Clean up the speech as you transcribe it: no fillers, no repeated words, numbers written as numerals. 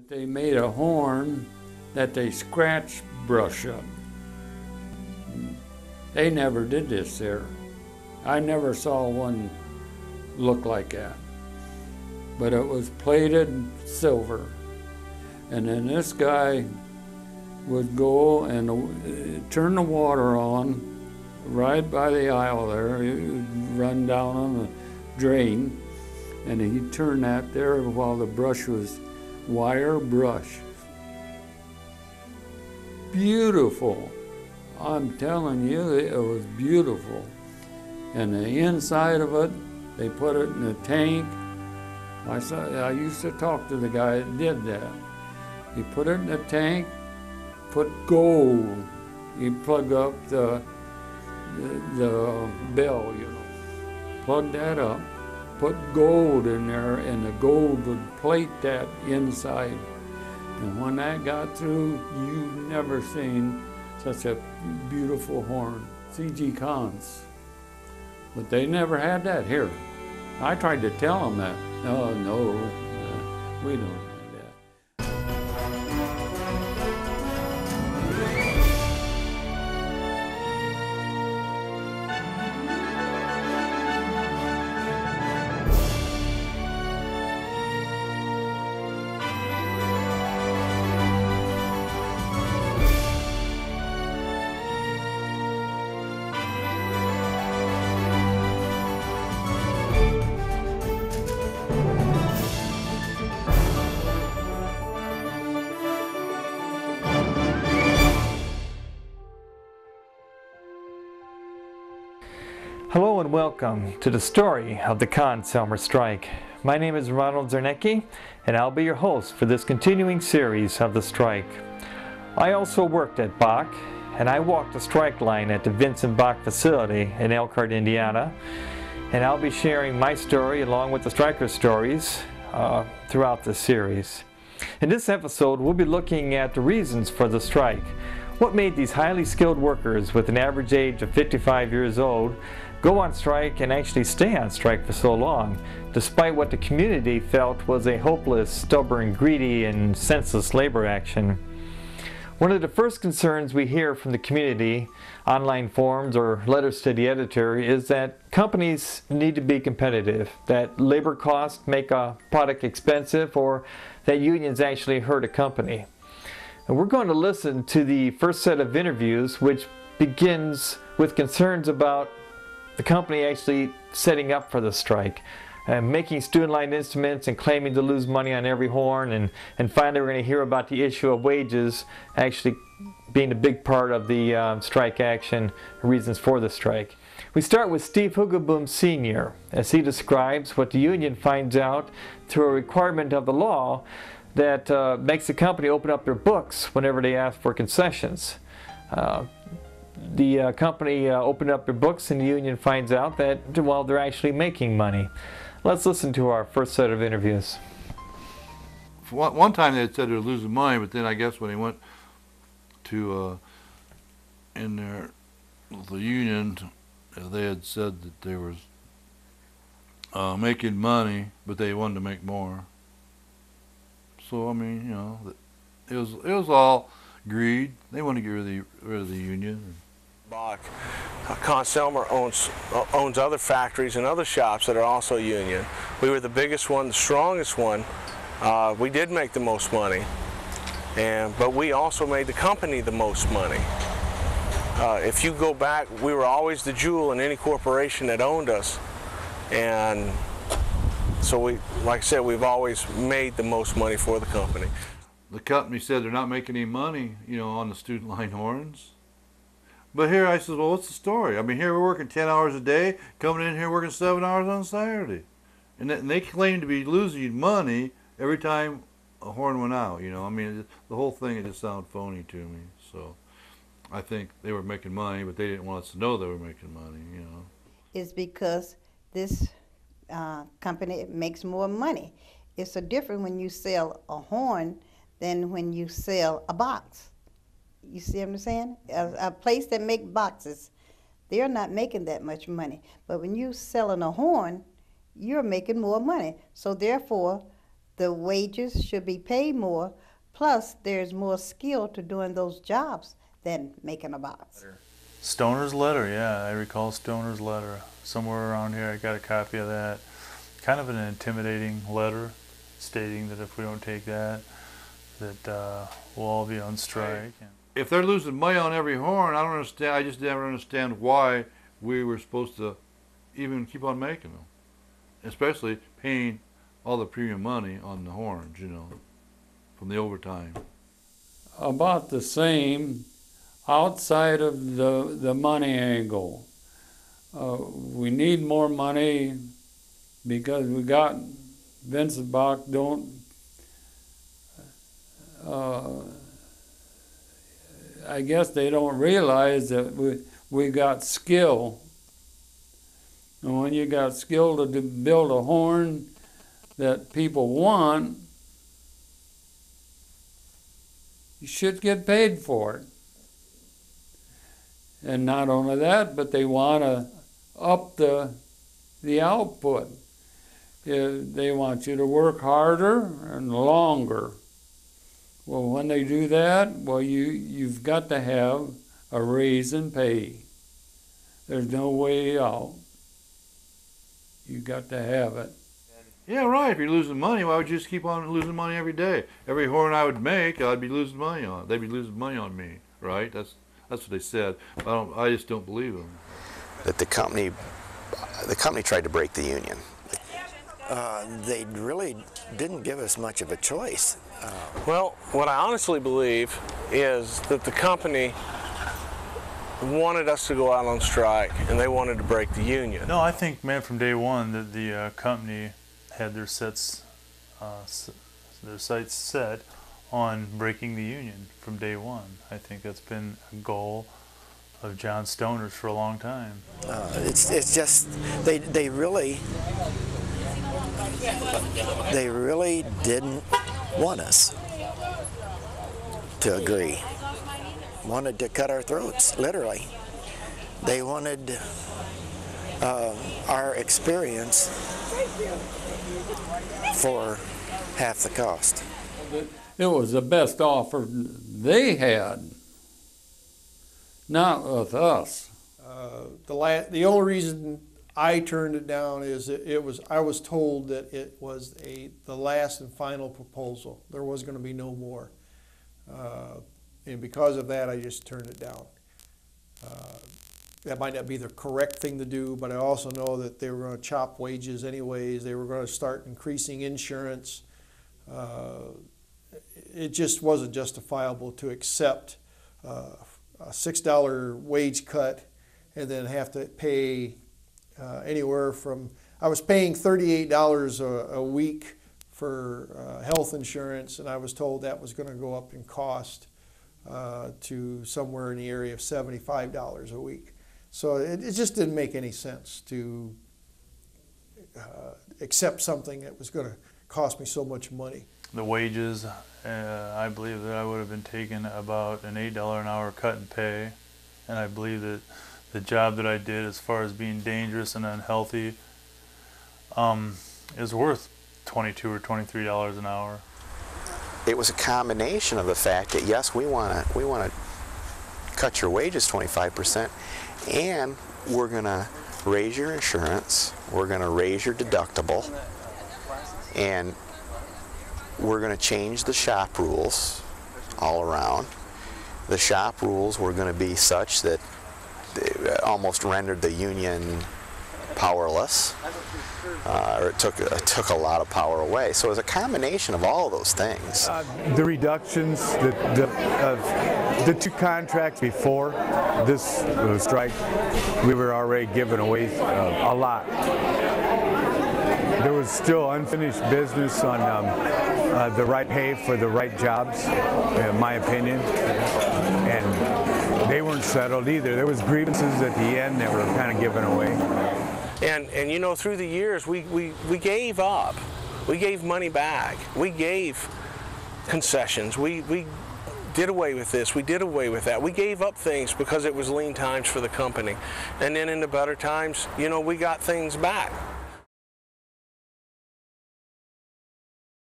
They made a horn that they scratch brush up. They never did this there. I never saw one look like that. But it was plated silver. And then this guy would go and turn the water on right by the aisle there. It would run down on the drain. And he'd turn that there while the brush was wire brush. Beautiful. I'm telling you, it was beautiful. And the inside of it, they put it in a tank. I used to talk to the guy that did that. He put it in a tank, put gold. He plug up the bell, you know. Plug that up, put gold in there, and the gold would plate that inside. And when that got through, you've never seen such a beautiful horn. C.G. Conn's. But they never had that here. I tried to tell them that. No, we don't have that. Hello and welcome to the story of the Conn Selmer Strike. My name is Ronald Zernecki and I'll be your host for this continuing series of the strike. I also worked at Bach and I walked the strike line at the Vincent Bach facility in Elkhart, Indiana, and I'll be sharing my story along with the strikers' stories throughout this series. In this episode we'll be looking at the reasons for the strike. What made these highly skilled workers with an average age of 55 years old go on strike and actually stay on strike for so long, despite what the community felt was a hopeless, stubborn, greedy, and senseless labor action? One of the first concerns we hear from the community, online forums or letters to the editor, is that companies need to be competitive, that labor costs make a product expensive, or that unions actually hurt a company. And we're going to listen to the first set of interviews, which begins with concerns about the company actually setting up for the strike, making student line instruments and claiming to lose money on every horn, and finally we're going to hear about the issue of wages actually being a big part of the strike action, reasons for the strike. We start with Steve Hugeboom Sr. as he describes what the union finds out through a requirement of the law that makes the company open up their books whenever they ask for concessions. The company opened up their books and the union finds out that, well, they're actually making money. Let's listen to our first set of interviews. One time they had said they were losing money, but then I guess when they went to the union, they had said that they was making money, but they wanted to make more. So I mean, you know, it was all greed. They wanted to get rid of the union. Bach, Conn Selmer owns other factories and other shops that are also union. We were the biggest one, the strongest one. We did make the most money, but we also made the company the most money. If you go back, we were always the jewel in any corporation that owned us, and so we, like I said, we've always made the most money for the company. The company said they're not making any money, you know, on the student line horns. But here I said, well, what's the story? I mean, here we're working 10 hours a day, coming in here working 7 hours on Saturday. And they claim to be losing money every time a horn went out, you know. I mean, the whole thing, it just sounded phony to me. So I think they were making money, but they didn't want us to know they were making money, you know. It's because this company makes more money. It's so different when you sell a horn than when you sell a box. You see what I'm saying? A place that makes boxes, they're not making that much money. But when you're selling a horn, you're making more money. So therefore, the wages should be paid more, plus there's more skill to doing those jobs than making a box. Stoner's letter, yeah, I recall Stoner's letter. Somewhere around here I got a copy of that. Kind of an intimidating letter stating that if we don't take that, that we'll all be on strike. If they're losing money on every horn, I don't understand. I just never understand why we were supposed to even keep on making them, especially paying all the premium money on the horns, you know, from the overtime. About the same outside of the money angle. We need more money because we got Vincent Bach I guess they don't realize that we got skill. And when you got skill to build a horn that people want, you should get paid for it. And not only that, but they want to up the output. They want you to work harder and longer. Well, when they do that, well, you've got to have a raise in pay. There's no way out. You've got to have it. Yeah, right. If you're losing money, why would you just keep on losing money every day? Every horn I would make, I'd be losing money on. They'd be losing money on me, right? That's what they said. I just don't believe them. That the company tried to break the union. They really didn't give us much of a choice. Well, what I honestly believe is that the company wanted us to go out on strike, and they wanted to break the union. No, I think, man, from day one that the company had their sights set on breaking the union from day one. I think that's been a goal of John Stoner's for a long time. It's just they really didn't want us to agree. Wanted to cut our throats, literally. They wanted our experience for half the cost. It was the best offer they had, not with us. The only reason I turned it down is I was told that it was the last and final proposal. There was going to be no more, and because of that, I just turned it down. That might not be the correct thing to do, but I also know that they were going to chop wages anyways. They were going to start increasing insurance. It just wasn't justifiable to accept a $6 wage cut and then have to pay anywhere from, I was paying $38 a week for health insurance, and I was told that was going to go up in cost to somewhere in the area of $75 a week. So it just didn't make any sense to accept something that was going to cost me so much money. The wages, I believe that I would have been taking about an $8 an hour cut in pay, and I believe that the job that I did as far as being dangerous and unhealthy is worth $22 or $23 an hour. It was a combination of the fact that yes, we want to cut your wages 25%, and we're going to raise your insurance, we're going to raise your deductible, and we're going to change the shop rules all around. The shop rules were going to be such that they almost rendered the union powerless, or it took a lot of power away. So it was a combination of all of those things. The reductions, the two contracts before this strike, we were already giving away a lot. There was still unfinished business on the right pay for the right jobs, in my opinion, and they weren't settled either. There was grievances at the end that were kind of given away. And you know, through the years, we gave up. We gave money back. We gave concessions. We did away with this. We did away with that. We gave up things because it was lean times for the company. And then in the better times, you know, we got things back.